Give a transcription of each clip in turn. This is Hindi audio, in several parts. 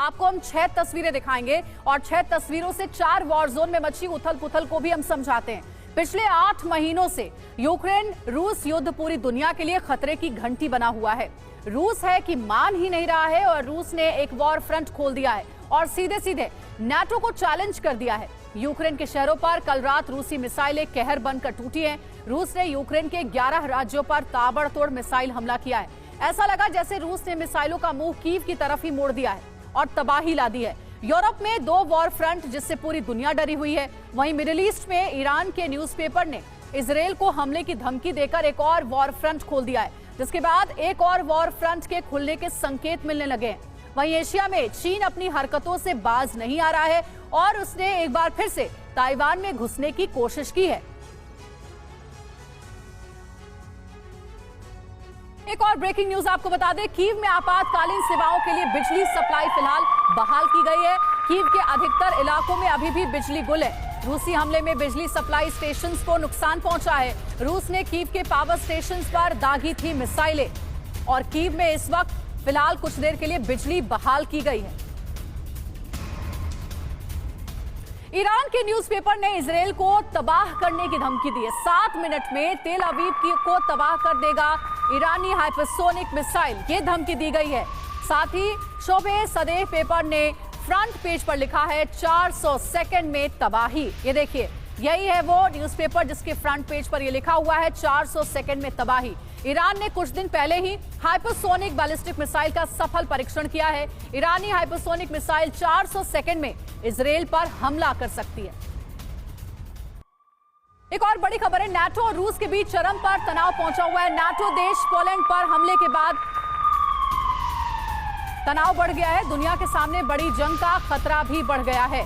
आपको हम 6 तस्वीरें दिखाएंगे और 6 तस्वीरों से 4 वॉर जोन में मची उथल पुथल को भी हम समझाते हैं। पिछले 8 महीनों से यूक्रेन रूस युद्ध पूरी दुनिया के लिए खतरे की घंटी बना हुआ है। रूस है कि मान ही नहीं रहा है और रूस ने एक वॉर फ्रंट खोल दिया है और सीधे सीधे नाटो को चैलेंज कर दिया है। यूक्रेन के शहरों पर कल रात रूसी मिसाइलें कहर बनकर टूटी हैं। रूस ने यूक्रेन के 11 राज्यों पर ताबड़तोड़ मिसाइल हमला किया है। ऐसा लगा जैसे रूस ने मिसाइलों का मुंह कीव की तरफ ही मोड़ दिया है और तबाही ला दी है। यूरोप में 2 वॉर फ्रंट जिससे पूरी दुनिया डरी हुई है। वहीं मिडिल ईस्ट में ईरान के न्यूज़पेपर ने इजरायल को हमले की धमकी देकर एक और वॉर फ्रंट खोल दिया है, जिसके बाद एक और वॉर फ्रंट के खुलने के संकेत मिलने लगे हैं। वहीं एशिया में चीन अपनी हरकतों से बाज नहीं आ रहा है और उसने एक बार फिर से ताइवान में घुसने की कोशिश की है। एक और ब्रेकिंग न्यूज आपको बता दें, कीव में आपातकालीन सेवाओं के लिए बिजली सप्लाई फिलहाल बहाल की गई है। कीव के अधिकतर इलाकों में अभी भी बिजली गुल है। रूसी हमले में बिजली सप्लाई स्टेशंस को नुकसान पहुंचा है। रूस ने कीव के पावर स्टेशंस पर दागी थी मिसाइलें और कीव में इस वक्त फिलहाल कुछ देर के लिए बिजली बहाल की गई है। ईरान के न्यूज़पेपर ने इजरायल को तबाह करने की धमकी दी है। 7 मिनट में तेल अवीव को तबाह कर देगा ईरानी हाइपरसोनिक मिसाइल, ये धमकी दी गई है। साथ ही शोबे सदेह पेपर ने फ्रंट पेज पर लिखा है 400 सेकंड में तबाही। ये देखिए, यही है वो न्यूज़पेपर जिसके फ्रंट पेज पर ये लिखा हुआ है 400 सेकंड में तबाही। ईरान ने कुछ दिन पहले ही हाइपरसोनिक बैलिस्टिक मिसाइल का सफल परीक्षण किया है। ईरानी हाइपरसोनिक मिसाइल 400 सेकंड में इजरायल पर हमला कर सकती है। एक और बड़ी खबर है, नाटो और रूस के बीच चरम पर तनाव पहुंचा हुआ है। नाटो देश पोलैंड पर हमले के बाद तनाव बढ़ गया है। दुनिया के सामने बड़ी जंग का खतरा भी बढ़ गया है।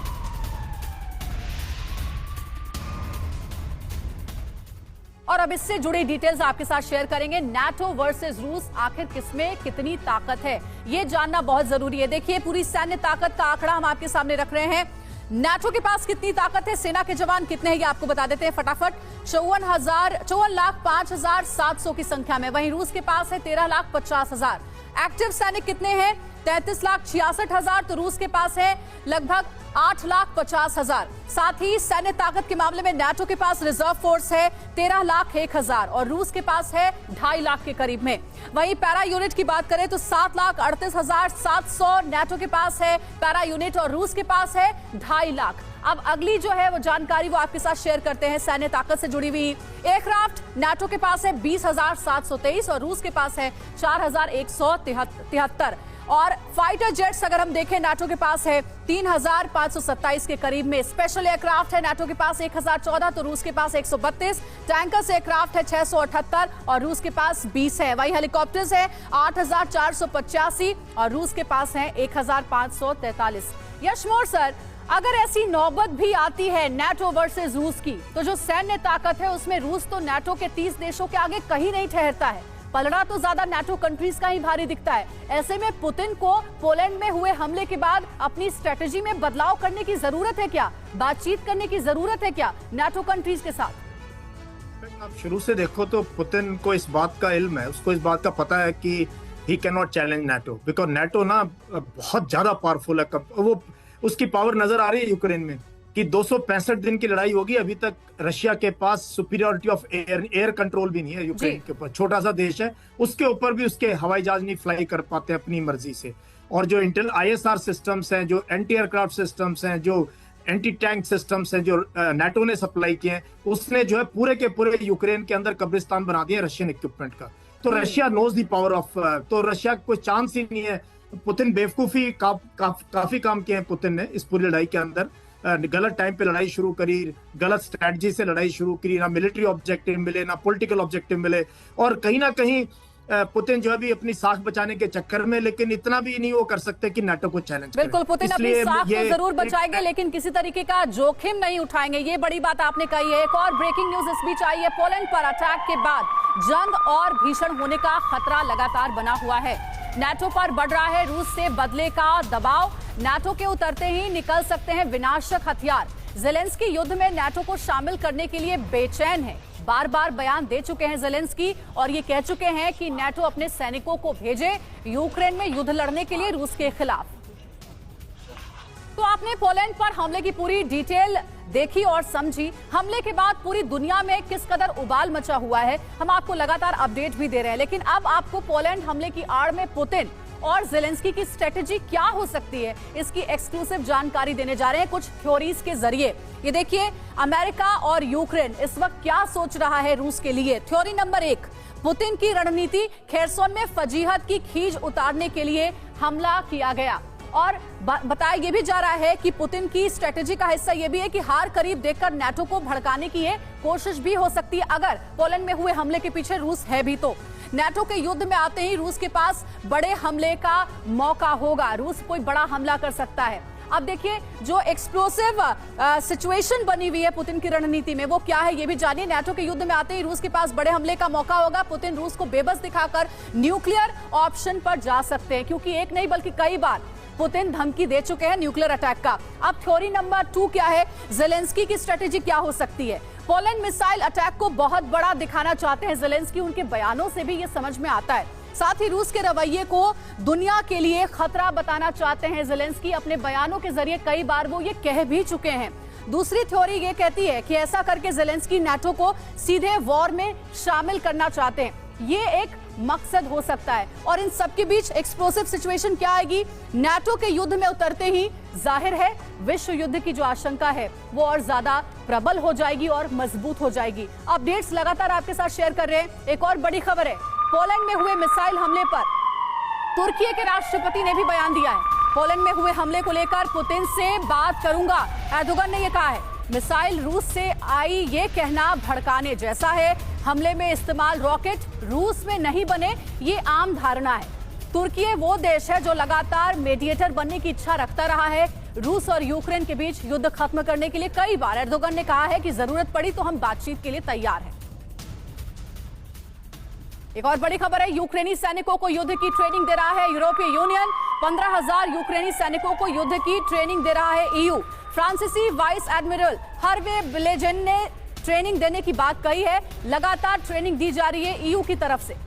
और अब इससे जुड़ी डिटेल्स आपके साथ शेयर करेंगे। नाटो वर्सेस रूस, आखिर किसमें कितनी ताकत है, ये जानना बहुत जरूरी है। देखिए, पूरी सैन्य ताकत का आंकड़ा हम आपके सामने रख रहे हैं। नाटो के पास कितनी ताकत है, सेना के जवान कितने हैं, ये आपको बता देते हैं फटाफट। 54,05,700 की संख्या में। वहीं रूस के पास है 13,50,000। एक्टिव सैनिक कितने हैं? 33,66,000। तो रूस के पास है लगभग 8,50,000। साथ ही सैन्य ताकत के मामले में नाटो के पास रिजर्व फोर्स है 13,01,000 और रूस के पास है 2.5 लाख के करीब में। वहीं पैरा यूनिट की बात करें तो 7,38,700 नाटो के पास है पैरा यूनिट और रूस के पास है 2.5 लाख। अब अगली जो है वो जानकारी वो आपके साथ शेयर करते हैं सैन्य ताकत से जुड़ी हुई। एयरक्राफ्ट नाटो के पास है 20,723 और रूस के पास है 4,173। और फाइटर जेट्स अगर हम देखें, नाटो के पास है 3,527 के करीब में। स्पेशल एयरक्राफ्ट है नाटो के पास 1,014 तो रूस के पास 132। टैंकर्स एयरक्राफ्ट है 678 और रूस के पास 20 है। वही हेलीकॉप्टर्स है 8,485 और रूस के पास है 1,543। यशमोर सर, अगर ऐसी नौबत भी आती है नाटो वर्सेस रूस की, तो जो सैन्य ताकत है उसमें रूस तो नाटो के 30 देशों के आगे कहीं नहीं ठहरता है। पलड़ा तो ज्यादा नाटो कंट्रीज का ही भारी दिखता है। ऐसे में पुतिन को पोलैंड में हुए हमले के बाद अपनी स्ट्रेटजी में बदलाव करने की जरूरत है क्या? बातचीत करने की जरूरत है क्या नाटो कंट्रीज के साथ? आप शुरू से देखो तो पुतिन को इस बात का इल्म है, उसको इस बात का पता है कि he can not challenge NATO, because NATO ना बहुत ज्यादा पावरफुल है। वो उसकी पावर नजर आ रही है यूक्रेन में कि 265 दिन की लड़ाई होगी, अभी तक रशिया के पास सुपीरियरिटी ऑफ एयर कंट्रोल भी नहीं है यूक्रेन के ऊपर। छोटा सा देश है, उसके ऊपर भी उसके हवाई जहाज नहीं फ्लाई कर पाते अपनी मर्जी से। और जो इंटेल ISR सिस्टम्स हैं, जो एंटी एयरक्राफ्ट सिस्टम्स हैं, जो एंटी टैंक सिस्टम्स हैं जो नाटो ने सप्लाई किए हैं, उसने जो है पूरे के पूरे यूक्रेन के अंदर कब्रिस्तान बना दिया रशियन इक्विपमेंट का। तो Russia knows the power of, तो रशिया को कोई चांस ही नहीं है। पुतिन बेवकूफी काफी काम किए हैं पुतिन ने इस पूरी लड़ाई के अंदर। गलत टाइम पे लड़ाई शुरू करी, गलत स्ट्रेटजी से लड़ाई शुरू करी, ना मिलिट्री ऑब्जेक्टिव मिले ना पॉलिटिकल ऑब्जेक्टिव मिले। और कहीं ना कहीं पुतिन जो है भी अपनी साख बचाने के चक्कर में, लेकिन इतना भी नहीं वो कर सकते कि नाटो को चैलेंज बिल्कुल, पुतिन अपनी साख तो जरूर बचाएंगे लेकिन किसी तरीके का जोखिम नहीं उठाएंगे, ये बड़ी बात आपने कही है। एक और ब्रेकिंग न्यूज इस बीच आई है, पोलैंड पर अटैक के बाद जंग और भीषण होने का खतरा लगातार बना हुआ है। नाटो पर बढ़ रहा है रूस से बदले का दबाव। नाटो के उतरते ही निकल सकते हैं विनाशक हथियार। ज़ेलेंस्की युद्ध में नाटो को शामिल करने के लिए बेचैन है। बार बार बयान दे चुके हैं ज़ेलेंस्की और ये कह चुके हैं कि नाटो अपने सैनिकों को भेजे यूक्रेन में युद्ध लड़ने के लिए रूस के खिलाफ। तो आपने पोलैंड पर हमले की पूरी डिटेल देखी और समझी। हमले के बाद पूरी दुनिया में किस कदर उबाल मचा हुआ है, हम आपको लगातार अपडेट भी दे रहे हैं। लेकिन अब आपको पोलैंड हमले की आड़ में पुतिन और ज़ेलेंस्की की स्ट्रेटेजी क्या हो सकती है, इसकी एक्सक्लूसिव जानकारी देने जा रहे हैं कुछ थ्योरीज के जरिए। ये देखिए, अमेरिका और यूक्रेन इस वक्त क्या सोच रहा है रूस के लिए। थ्योरी नंबर 1, पुतिन की रणनीति, खेरसोन में फजीहत की खींच उतारने के लिए हमला किया गया। और बताया यह भी जा रहा है कि पुतिन की स्ट्रेटेजी का हिस्सा यह भी है कि हार करीब देखकर नाटो को भड़काने की ये कोशिश भी हो सकती है, अगर पोलैंड में हुए हमले के पीछे रूस है भी तो। नाटो के युद्ध में आते ही रूस के पास बड़े हमले का मौका होगा, रूस कोई बड़ा हमला कर सकता है। अब देखिए, जो एक्सप्लोसिव सिचुएशन बनी हुई है पुतिन की रणनीति में, वो क्या है ये भी जानिए। नाटो के युद्ध में आते ही रूस के पास बड़े हमले का मौका होगा। पुतिन रूस को बेबस दिखाकर न्यूक्लियर ऑप्शन पर जा सकते हैं, क्योंकि एक नहीं बल्कि कई बार पुतिन धमकी दे चुके हैं न्यूक्लियर अटैक का। अब थ्योरी नंबर 2 क्या है, ज़ेलेंस्की की स्ट्रेटेजी क्या हो सकती है। पोलैंड मिसाइल अटैक को बहुत बड़ा दिखाना चाहते हैं ज़ेलेंस्की, उनके बयानों से भी ये समझ में आता है। साथ ही रूस के रवैये को दुनिया के लिए खतरा बताना चाहते हैं ज़ेलेंस्की, अपने बयानों के जरिए कई बार वो ये कह भी चुके हैं। दूसरी थ्योरी ये कहती है कि ऐसा करके ज़ेलेंस्की नाटो को सीधे वॉर में शामिल करना चाहते हैं, ये एक मकसद हो सकता है। और इन सबके बीच एक्सप्लोसिव सिचुएशन क्या आएगी, नाटो के युद्ध में उतरते ही जाहिर है विश्व युद्ध की जो आशंका है वो और ज्यादा प्रबल हो जाएगी और मजबूत हो जाएगी। अपडेट्स लगातार आपके साथ शेयर कर रहे हैं। एक और बड़ी खबर है, पोलैंड में हुए मिसाइल हमले पर तुर्की के राष्ट्रपति ने भी बयान दिया है। पोलैंड में हुए हमले को लेकर पुतिन से बात करूंगा, एर्दोगन ने यह कहा है। मिसाइल रूस से आई, ये कहना भड़काने जैसा है। हमले में इस्तेमाल रॉकेट रूस में नहीं बने, ये आम धारणा है। तुर्की वो देश है जो लगातार मीडिएटर बनने की इच्छा रखता रहा है रूस और यूक्रेन के बीच युद्ध खत्म करने के लिए। कई बार एर्दोगन ने कहा है कि जरूरत पड़ी तो हम बातचीत के लिए तैयार हैं। एक और बड़ी खबर है, यूक्रेनी सैनिकों को युद्ध की ट्रेनिंग दे रहा है यूरोपीय यूनियन। 15,000 यूक्रेनी सैनिकों को युद्ध की ट्रेनिंग दे रहा है ईयू। फ्रांसीसी वाइस एडमिरल हर्वे ब्लेजेन ने ट्रेनिंग देने की बात कही है। लगातार ट्रेनिंग दी जा रही है ईयू की तरफ से।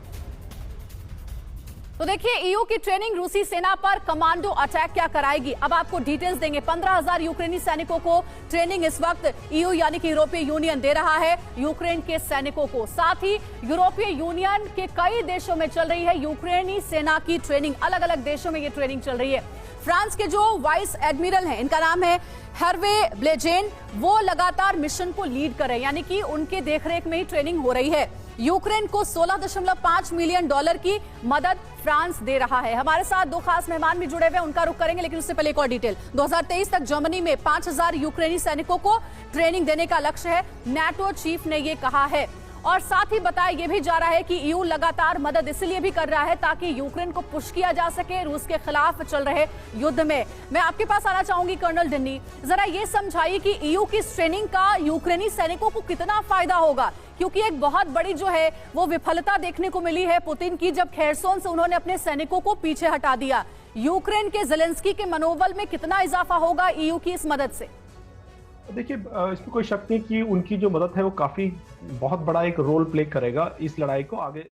तो देखिए, ईयू की ट्रेनिंग रूसी सेना पर कमांडो अटैक क्या कराएगी, अब आपको डिटेल्स देंगे। 15,000 यूक्रेनी सैनिकों को ट्रेनिंग इस वक्त ईयू यानी कि यूरोपीय यूनियन दे रहा है यूक्रेन के सैनिकों को। साथ ही यूरोपीय यूनियन के कई देशों में चल रही है यूक्रेनी सेना की ट्रेनिंग, अलग अलग देशों में ये ट्रेनिंग चल रही है। फ्रांस के जो वाइस एडमिरल हैं, इनका नाम है हर्वे ब्लेजेन, वो लगातार मिशन को लीड कर रहे हैं, यानी कि उनके देखरेख में ही ट्रेनिंग हो रही है। यूक्रेन को $16.5 मिलियन की मदद फ्रांस दे रहा है। हमारे साथ दो खास मेहमान भी जुड़े हुए हैं, उनका रुख करेंगे, लेकिन उससे पहले एक और डिटेल। 2023 तक जर्मनी में 5,000 यूक्रेनी सैनिकों को ट्रेनिंग देने का लक्ष्य है, नाटो चीफ ने यह कहा है। और साथ ही बताया यह भी जा रहा है कि ईयू लगातार मदद इसलिए भी कर रहा है ताकि यूक्रेन को पुश किया जा सके रूस के खिलाफ चल रहे युद्ध में। मैं आपके पास आना चाहूंगी कर्नल डिन्नी, जरा ये समझाइए कि ईयू की ट्रेनिंग का यूक्रेनी सैनिकों को कितना फायदा होगा, क्योंकि एक बहुत बड़ी जो है वो विफलता देखने को मिली है पुतिन की, जब खेरसोन से उन्होंने अपने सैनिकों को पीछे हटा दिया। यूक्रेन के ज़ेलेंस्की के मनोबल में कितना इजाफा होगा ईयू की इस मदद से? देखिए, इसमें कोई शक नहीं कि उनकी जो मदद है वो काफी बहुत बड़ा एक रोल प्ले करेगा इस लड़ाई को आगे